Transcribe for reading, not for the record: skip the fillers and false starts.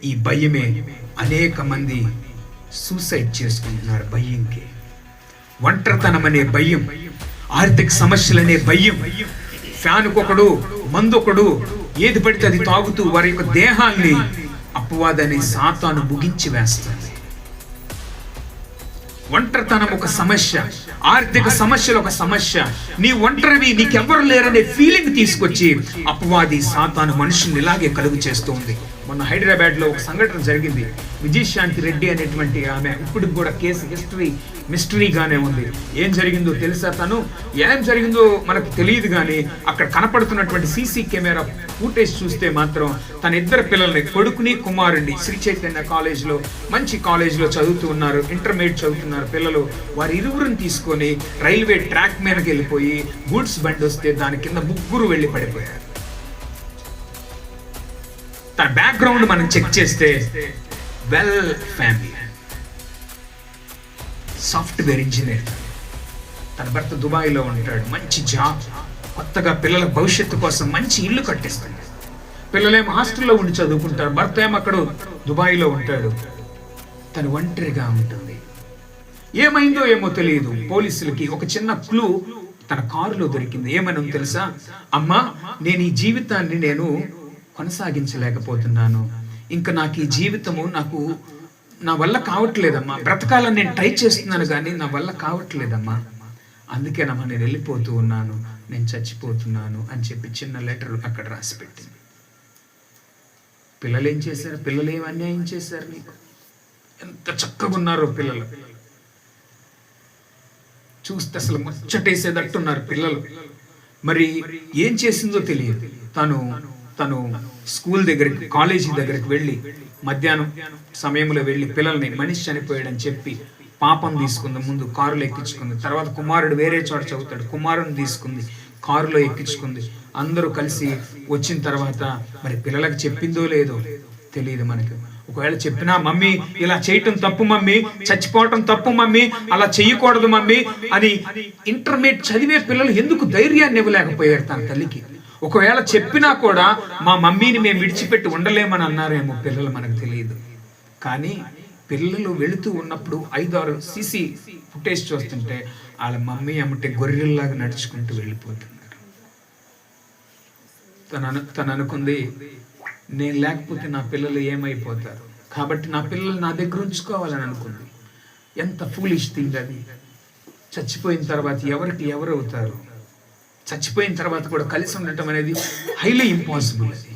ఈ భయమే అనేక మంది సూసైడ్ చేసుకుంటున్నారు. భయంకి ఒంటరితనం అనే భయం, ఆర్థిక సమస్యలనే భయం, ఫ్యాన్కొకడు మందొకడు ఏది పడితే అది తాగుతూ వారి యొక్క దేహాన్ని అపవాదనే సాతాను ముగించి వేస్తుంది. ఒంటరితనం ఒక సమస్య, ఆర్థిక సమస్యలు ఒక సమస్య. నీ ఒంటరివి, నీకెవ్వరు లేరనే ఫీలింగ్ తీసుకొచ్చి అపవాది సాతాను మనుషుల్ని ఇలాగే కలుగు చేస్తుంది. మొన్న హైదరాబాద్లో ఒక సంఘటన జరిగింది. విజయశాంతి రెడ్డి అనేటువంటి ఆమె ఇప్పటికి కూడా కేసు మిస్టరీగానే ఉంది. ఏం జరిగిందో తెలుసా? ఏం జరిగిందో మనకు తెలియదు, కానీ అక్కడ కనపడుతున్నటువంటి సీసీ కెమెరా ఫుటేజ్ చూస్తే మాత్రం తన ఇద్దరు పిల్లల్ని, కొడుకుని కుమారుడిని, శ్రీ చైతన్య కాలేజ్లో, మంచి కాలేజ్లో చదువుతూ ఉన్నారు, ఇంటర్మీడియట్ చదువుతున్నారు పిల్లలు. వారి ఇరువురిని తీసుకొని రైల్వే ట్రాక్ మీదకి వెళ్ళిపోయి గూడ్స్ బండి వస్తే దాని కింద ముగ్గురు వెళ్ళి పడిపోయారు. తన బ్యాక్గ్రౌండ్ మనం చెక్ చేస్తే వెల్ ఫ్యామిలీ, సాఫ్ట్వేర్ ఇంజనీర్, తన భర్త దుబాయ్లో ఉంటాడు, మంచి జాబ్, కొత్తగా పిల్లల భవిష్యత్తు కోసం మంచి ఇల్లు కట్టిస్తాడు. పిల్లలేమో హాస్టల్లో ఉండి చదువుకుంటారు, భర్త ఏమో అక్కడ దుబాయ్లో ఉంటాడు. తను ఒంటరిగా ఉంటుంది. ఏమైందో ఏమో తెలియదు. పోలీసులకి ఒక చిన్న క్లూ తన కారులో దొరికింది. ఏమని తెలుసా? అమ్మా, నేను ఈ జీవితాన్ని కొనసాగించలేకపోతున్నాను, ఇంకా నాకు ఈ జీవితము నా వల్ల కావట్లేదమ్మా, బ్రతకాలని నేను ట్రై చేస్తున్నాను కానీ నా వల్ల కావట్లేదమ్మా, అందుకేనమ్మా నేను వెళ్ళిపోతూ ఉన్నాను, నేను చచ్చిపోతున్నాను అని చెప్పి చిన్న లెటర్ అక్కడ రాసి పెట్టింది. పిల్లలు ఏం చేశారు? పిల్లలు ఏం అన్యాయం చేశారు నీకు? ఎంత చక్కగా ఉన్నారో పిల్లలు, చూస్తే అసలు ముచ్చటేసేటట్టున్నారు పిల్లలు. మరి ఏం చేసిందో తెలియదు. తను స్కూల్ దగ్గరికి, కాలేజీ దగ్గరికి వెళ్ళి మధ్యాహ్నం సమయంలో వెళ్ళి పిల్లల్ని, మనిషి చనిపోయాడని చెప్పి పాపం తీసుకుంది. ముందు కారులో ఎక్కించుకుంది. తర్వాత కుమారుడు వేరే చోట చదువుతాడు, కుమారుని తీసుకుంది, కారులో ఎక్కించుకుంది. అందరూ కలిసి వచ్చిన తర్వాత మరి పిల్లలకు చెప్పిందో లేదో తెలియదు మనకి. ఒకవేళ చెప్పినా, మమ్మీ ఇలా చేయటం తప్పు మమ్మీ, చచ్చిపోవటం తప్పు మమ్మీ, అలా చెయ్యకూడదు మమ్మీ అని ఇంటర్మీడియట్ చదివే పిల్లలు ఎందుకు ధైర్యాన్ని ఇవ్వలేకపోయారు తన తల్లికి? ఒకవేళ చెప్పినా కూడా మా మమ్మీని మేము విడిచిపెట్టి ఉండలేమని అన్నారేమో పిల్లలు, మనకు తెలియదు. కానీ పిల్లలు వెళుతూ ఉన్నప్పుడు 5-6 సీసీ ఫుటేజ్ చూస్తుంటే వాళ్ళ మమ్మీ అమ్మటే గొర్రెల్లాగా నడుచుకుంటూ వెళ్ళిపోతున్నారు. తను అనుకుంది, నేను లేకపోతే నా పిల్లలు ఏమైపోతారు, కాబట్టి నా పిల్లలు నా దగ్గర ఉంచుకోవాలని అనుకుంది. ఎంత ఫూలిష్ థింగ్ అది. చచ్చిపోయిన తర్వాత ఎవరికి ఎవరు అవుతారు? చచ్చిపోయిన తర్వాత కూడా కలిసి ఉండటం అనేది హైలీ ఇంపాసిబుల్. అది